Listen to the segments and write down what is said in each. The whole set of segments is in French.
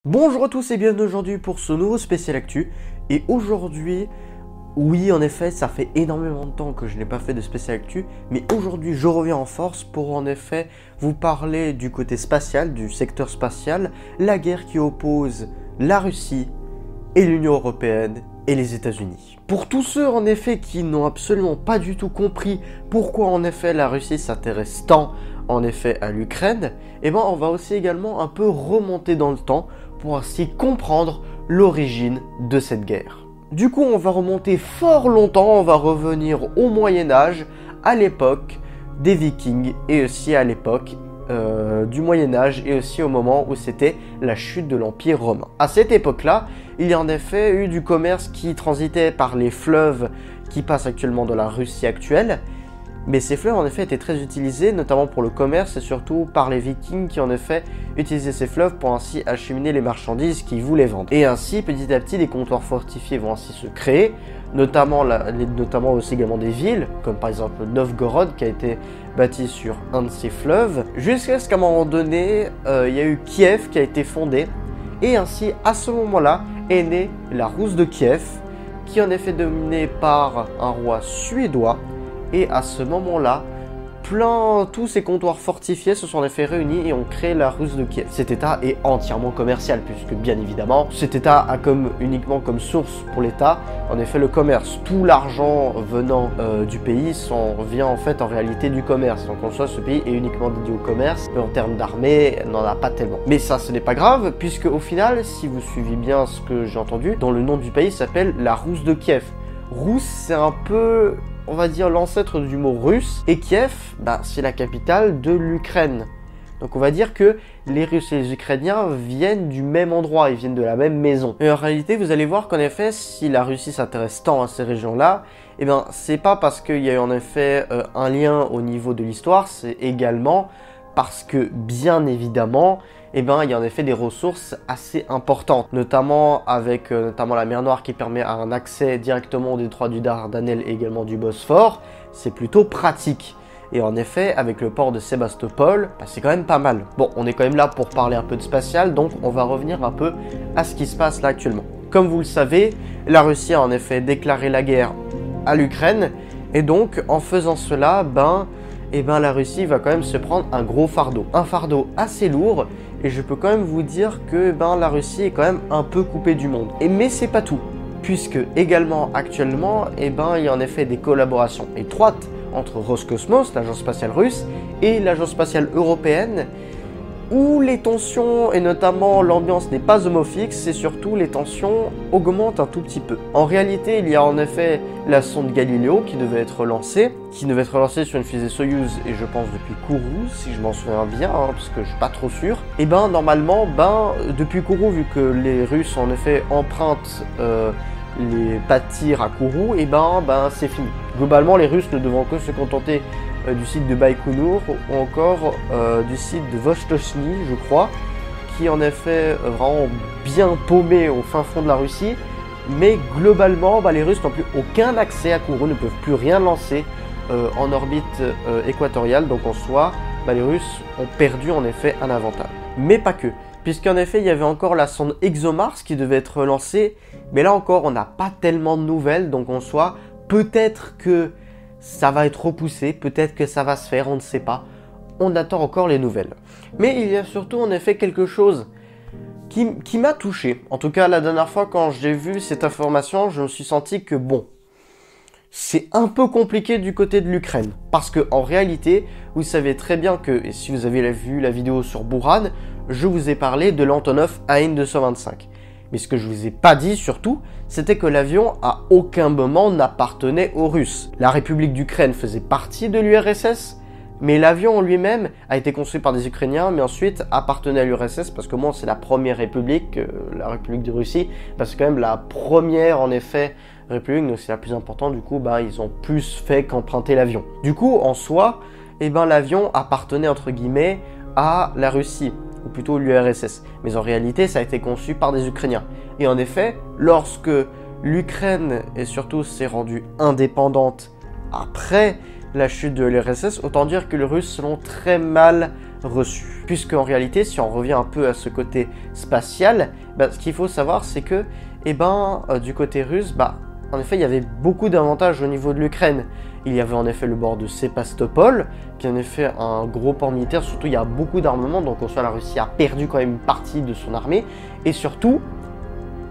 Bonjour à tous et bienvenue aujourd'hui pour ce nouveau spécial actu. Et aujourd'hui, oui en effet, ça fait énormément de temps que je n'ai pas fait de spécial actu, mais aujourd'hui je reviens en force pour en effet vous parler du côté spatial, du secteur spatial, la guerre qui oppose la Russie et l'Union Européenne et les États-Unis. Pour tous ceux en effet qui n'ont absolument pas du tout compris pourquoi en effet la Russie s'intéresse tant en effet à l'Ukraine, on va aussi également un peu remonter dans le temps pour ainsi comprendre l'origine de cette guerre. Du coup, on va remonter fort longtemps, on va revenir au Moyen-Âge, à l'époque des Vikings et aussi à l'époque du Moyen-Âge et aussi au moment où c'était la chute de l'Empire romain. À cette époque-là, il y a en effet eu du commerce qui transitait par les fleuves qui passent actuellement dans la Russie actuelle. Mais ces fleuves en effet étaient très utilisés, notamment pour le commerce et surtout par les Vikings qui en effet utilisaient ces fleuves pour ainsi acheminer les marchandises qu'ils voulaient vendre. Et ainsi, petit à petit, des comptoirs fortifiés vont ainsi se créer, notamment aussi également des villes, comme par exemple Novgorod qui a été bâti sur un de ces fleuves, jusqu'à ce qu'à un moment donné, il y a eu Kiev qui a été fondée, et ainsi, à ce moment-là, est née la Rus de Kiev, qui est en effet dominée par un roi suédois. Et à ce moment-là, tous ces comptoirs fortifiés se sont en effet réunis et ont créé la Rus de Kiev. Cet état est entièrement commercial puisque bien évidemment, cet état a uniquement comme source pour l'état, en effet le commerce. Tout l'argent venant du pays vient en fait en réalité du commerce. Donc en soi, ce pays est uniquement dédié au commerce et en termes d'armée, n'en a pas tellement. Mais ça, ce n'est pas grave puisque au final, si vous suivez bien ce que j'ai entendu, dans le nom du pays s'appelle la Rus de Kiev. Rus, c'est un peu, on va dire, l'ancêtre du mot russe, et Kiev, c'est la capitale de l'Ukraine. Donc on va dire que les Russes et les Ukrainiens viennent du même endroit, ils viennent de la même maison. Et en réalité, vous allez voir qu'en effet, si la Russie s'intéresse tant à ces régions-là, c'est pas parce qu'il y a eu en effet un lien au niveau de l'histoire, c'est également parce que, bien évidemment, il y a en effet des ressources assez importantes, notamment avec la mer Noire qui permet un accès directement au détroit du Dardanelles et également du Bosphore. C'est plutôt pratique. Et en effet, avec le port de Sébastopol, c'est quand même pas mal. Bon, on est quand même là pour parler un peu de spatial, donc on va revenir un peu à ce qui se passe là actuellement. Comme vous le savez, la Russie a en effet déclaré la guerre à l'Ukraine, et donc en faisant cela, la Russie va quand même se prendre un gros fardeau. Un fardeau assez lourd, et je peux quand même vous dire que la Russie est quand même un peu coupée du monde. Mais c'est pas tout, puisque également actuellement, il y a en effet des collaborations étroites entre Roscosmos, l'agence spatiale russe, et l'agence spatiale européenne, où les tensions et notamment l'ambiance n'est pas homophobe, et surtout les tensions augmentent un tout petit peu. En réalité, il y a en effet la sonde Galileo qui devait être lancée sur une fusée Soyuz, et je pense depuis Kourou, si je m'en souviens bien, parce que je suis pas trop sûr. Et normalement, depuis Kourou, vu que les Russes en effet empruntent les pas de tir à Kourou, c'est fini. Globalement, les Russes ne devront que se contenter du site de Baïkonour ou encore du site de Vostochny, je crois, qui est en effet vraiment bien paumé au fin fond de la Russie. Mais globalement, les Russes n'ont plus aucun accès à Kourou, ne peuvent plus rien lancer en orbite équatoriale. Donc en soi, les Russes ont perdu en effet un avantage. Mais pas que, puisqu'en effet, il y avait encore la sonde ExoMars qui devait être lancée. Mais là encore, on n'a pas tellement de nouvelles. Donc en soi, peut-être que ça va être repoussé, peut-être que ça va se faire, on ne sait pas. On attend encore les nouvelles. Mais il y a surtout en effet quelque chose qui m'a touché. En tout cas, la dernière fois quand j'ai vu cette information, je me suis senti que c'est un peu compliqué du côté de l'Ukraine. Parce que en réalité, vous savez très bien que, et si vous avez vu la vidéo sur Buran, je vous ai parlé de l'Antonov AN-225. Mais ce que je vous ai pas dit surtout, c'était que l'avion à aucun moment n'appartenait aux Russes. La République d'Ukraine faisait partie de l'URSS, mais l'avion en lui-même a été construit par des Ukrainiens, mais ensuite appartenait à l'URSS, parce que c'est la première république, la République de Russie, c'est quand même la première en effet république, donc c'est la plus importante, du coup ils ont plus fait qu'emprunter l'avion. Du coup en soi, l'avion appartenait entre guillemets à la Russie, ou plutôt l'URSS. Mais en réalité, ça a été conçu par des Ukrainiens. Et en effet, lorsque l'Ukraine et surtout s'est rendue indépendante après la chute de l'URSS, autant dire que les Russes l'ont très mal reçu. Puisque en réalité, si on revient un peu à ce côté spatial, ce qu'il faut savoir, c'est que du côté russe, en effet, il y avait beaucoup d'avantages au niveau de l'Ukraine. Il y avait en effet le port de Sébastopol, qui est en effet un gros port militaire. Surtout, il y a beaucoup d'armements, donc en soi, la Russie a perdu quand même une partie de son armée. Et surtout,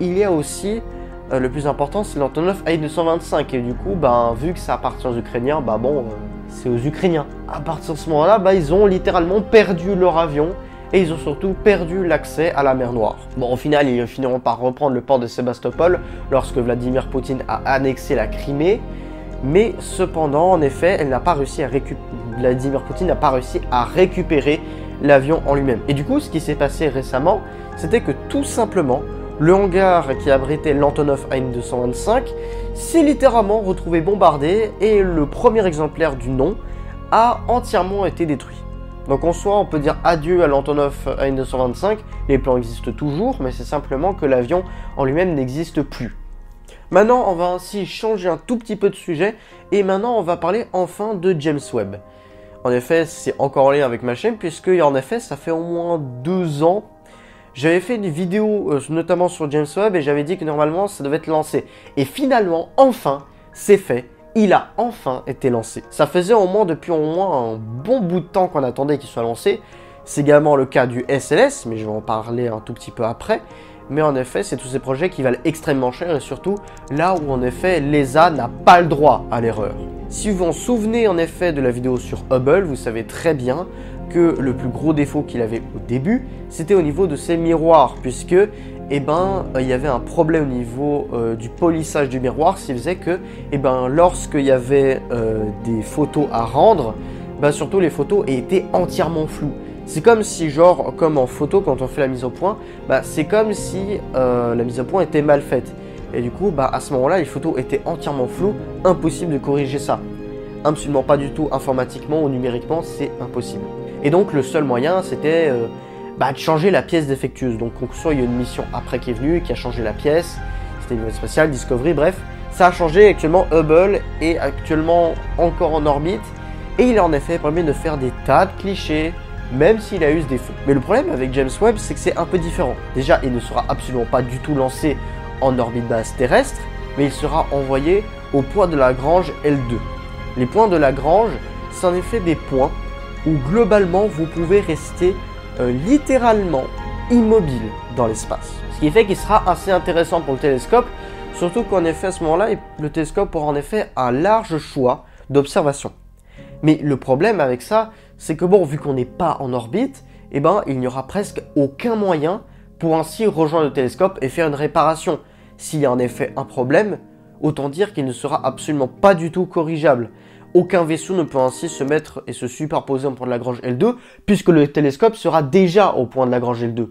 il y a aussi, le plus important, c'est l'Antonov A225. Et du coup, vu que ça appartient aux Ukrainiens, c'est aux Ukrainiens. À partir de ce moment-là, ils ont littéralement perdu leur avion. Et ils ont surtout perdu l'accès à la mer Noire. Bon, au final, ils finiront par reprendre le port de Sébastopol lorsque Vladimir Poutine a annexé la Crimée. Mais cependant, en effet, Vladimir Poutine n'a pas réussi à récupérer l'avion en lui-même. Et du coup, ce qui s'est passé récemment, c'était que tout simplement, le hangar qui abritait l'Antonov An-225 s'est littéralement retrouvé bombardé et le premier exemplaire du nom a entièrement été détruit. Donc en soi, on peut dire adieu à l'Antonov An-225, les plans existent toujours, mais c'est simplement que l'avion en lui-même n'existe plus. Maintenant, on va ainsi changer un tout petit peu de sujet, et maintenant on va parler enfin de James Webb. En effet, c'est encore en lien avec ma chaîne, puisque en effet, ça fait au moins 2 ans, j'avais fait une vidéo notamment sur James Webb, et j'avais dit que normalement ça devait être lancé. Et finalement, enfin, c'est fait. Il a enfin été lancé. Ça faisait depuis au moins un bon bout de temps qu'on attendait qu'il soit lancé. C'est également le cas du SLS, mais je vais en parler un tout petit peu après. Mais en effet, c'est tous ces projets qui valent extrêmement cher et surtout là où en effet l'ESA n'a pas le droit à l'erreur. Si vous vous souvenez en effet de la vidéo sur Hubble, vous savez très bien que le plus gros défaut qu'il avait au début, c'était au niveau de ses miroirs, puisque il y avait un problème au niveau du polissage du miroir, ce qui faisait que lorsqu'il y avait des photos à rendre, surtout les photos étaient entièrement floues. C'est comme si, comme en photo, quand on fait la mise au point, c'est comme si la mise au point était mal faite. Et du coup, à ce moment-là, les photos étaient entièrement floues, impossible de corriger ça. Absolument pas du tout informatiquement ou numériquement, c'est impossible. Et donc, le seul moyen, c'était de changer la pièce défectueuse. Donc, en soit il y a une mission après qui est venue, qui a changé la pièce. C'était une navette spatiale, Discovery, bref. Ça a changé. Actuellement, Hubble est actuellement encore en orbite. Et il a en effet permis de faire des tas de clichés, même s'il a eu ce défaut. Mais le problème avec James Webb, c'est que c'est un peu différent. Déjà, il ne sera absolument pas du tout lancé en orbite basse terrestre, mais il sera envoyé au point de Lagrange L2. Les points de Lagrange, c'est en effet des points où globalement vous pouvez rester littéralement immobile dans l'espace. Ce qui fait qu'il sera assez intéressant pour le télescope, surtout qu'en effet à ce moment-là, le télescope aura en effet un large choix d'observation. Mais le problème avec ça, c'est que vu qu'on n'est pas en orbite, il n'y aura presque aucun moyen pour ainsi rejoindre le télescope et faire une réparation. S'il y a en effet un problème, autant dire qu'il ne sera absolument pas du tout corrigeable. Aucun vaisseau ne peut ainsi se mettre et se superposer au point de Lagrange L2, puisque le télescope sera déjà au point de Lagrange L2.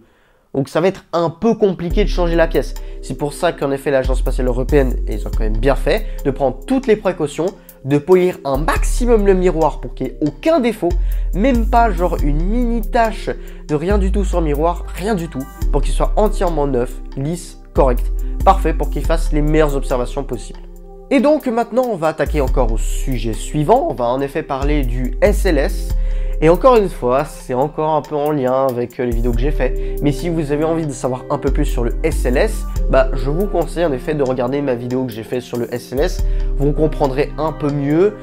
Donc ça va être un peu compliqué de changer la pièce. C'est pour ça qu'en effet l'Agence spatiale européenne, et ils ont quand même bien fait, de prendre toutes les précautions, de polir un maximum le miroir pour qu'il n'y ait aucun défaut, même pas une mini tache de rien du tout sur le miroir, rien du tout, pour qu'il soit entièrement neuf, lisse, correct, parfait pour qu'il fasse les meilleures observations possibles. Et donc maintenant on va attaquer encore au sujet suivant, on va en effet parler du SLS. Et encore une fois, c'est encore un peu en lien avec les vidéos que j'ai fait. Mais si vous avez envie de savoir un peu plus sur le SLS, je vous conseille en effet de regarder ma vidéo que j'ai faite sur le SLS. Vous comprendrez un peu mieux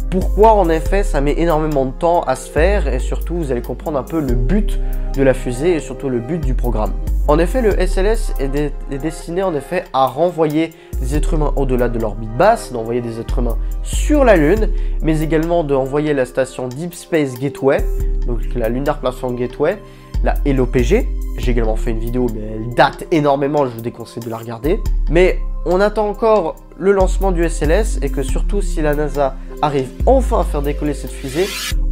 pourquoi en effet ça met énormément de temps à se faire. Et surtout, vous allez comprendre un peu le but de la fusée et surtout le but du programme. En effet, le SLS est destiné en effet à renvoyer des êtres humains au-delà de l'orbite basse, d'envoyer des êtres humains sur la Lune, mais également d'envoyer la station Deep Space Gateway, donc la Lunar Platform Gateway, la LOPG. J'ai également fait une vidéo, mais elle date énormément, je vous déconseille de la regarder. Mais on attend encore le lancement du SLS et que surtout si la NASA arrive enfin à faire décoller cette fusée,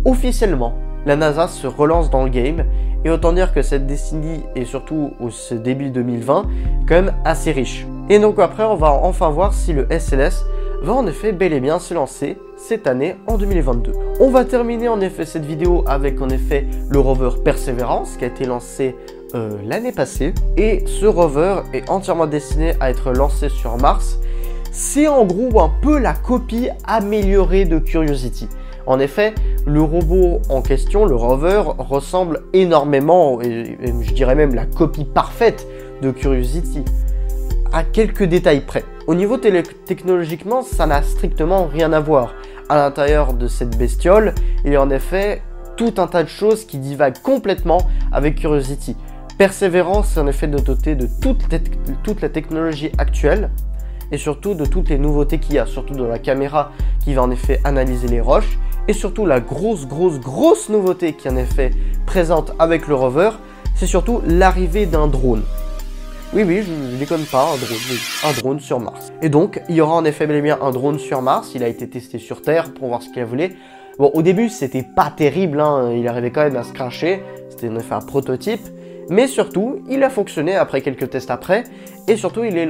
officiellement, la NASA se relance dans le game. Et autant dire que cette décennie et surtout ce début 2020 est quand même assez riche. Et donc après, on va enfin voir si le SLS va en effet bel et bien se lancer cette année en 2022. On va terminer en effet cette vidéo avec en effet le rover Perseverance qui a été lancé l'année passée. Et ce rover est entièrement destiné à être lancé sur Mars. C'est en gros un peu la copie améliorée de Curiosity. En effet, le robot en question, le rover, ressemble énormément, et je dirais même la copie parfaite de Curiosity, à quelques détails près. Au niveau technologiquement, ça n'a strictement rien à voir. À l'intérieur de cette bestiole, il y a en effet tout un tas de choses qui divaguent complètement avec Curiosity. Persévérance, c'est en effet de doter de toute la technologie actuelle et surtout de toutes les nouveautés qu'il y a, surtout de la caméra qui va en effet analyser les roches et surtout la grosse nouveauté qui est en effet présente avec le rover, c'est surtout l'arrivée d'un drone. Oui, je ne déconne pas, un drone sur Mars. Et donc, il y aura en effet bel et bien un drone sur Mars, il a été testé sur Terre pour voir ce qu'il voulait. Bon, au début, c'était pas terrible, hein. Il arrivait quand même à se cracher, c'était en effet un prototype. Mais surtout, il a fonctionné après quelques tests après, et surtout, il est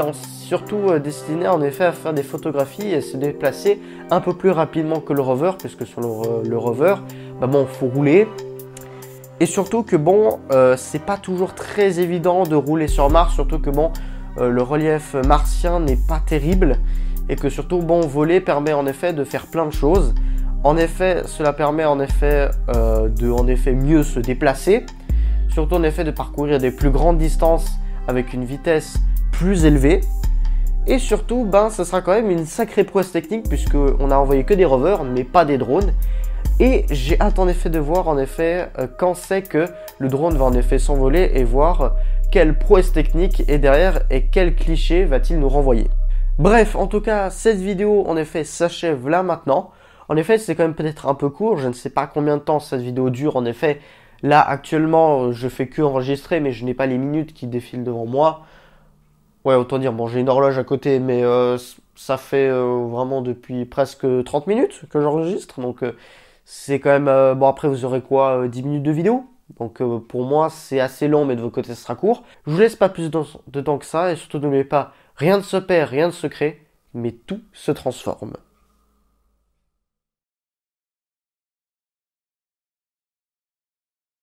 destiné en effet à faire des photographies et se déplacer un peu plus rapidement que le rover, puisque sur le rover, faut rouler. Et surtout que c'est pas toujours très évident de rouler sur Mars, surtout que le relief martien n'est pas terrible, et que surtout, voler permet en effet de faire plein de choses. En effet, cela permet en effet de mieux se déplacer, surtout en effet de parcourir des plus grandes distances avec une vitesse plus élevée. Et surtout, ce sera quand même une sacrée prouesse technique puisqu'on a envoyé que des rovers, mais pas des drones. Et j'ai hâte en effet de voir quand c'est que le drone va en effet s'envoler et voir quelle prouesse technique est derrière et quel cliché va-t-il nous renvoyer. Bref, en tout cas, cette vidéo en effet s'achève là maintenant. En effet, c'est quand même peut-être un peu court, je ne sais pas combien de temps cette vidéo dure en effet. Là, actuellement, je fais que enregistrer, mais je n'ai pas les minutes qui défilent devant moi. Ouais, autant dire, j'ai une horloge à côté, mais ça fait vraiment depuis presque 30 minutes que j'enregistre. Donc, c'est quand même... après, vous aurez quoi 10 minutes de vidéo. Donc, pour moi, c'est assez long, mais de votre côté, ce sera court. Je vous laisse pas plus de temps que ça. Et surtout, n'oubliez pas, rien ne se perd, rien ne se crée, mais tout se transforme.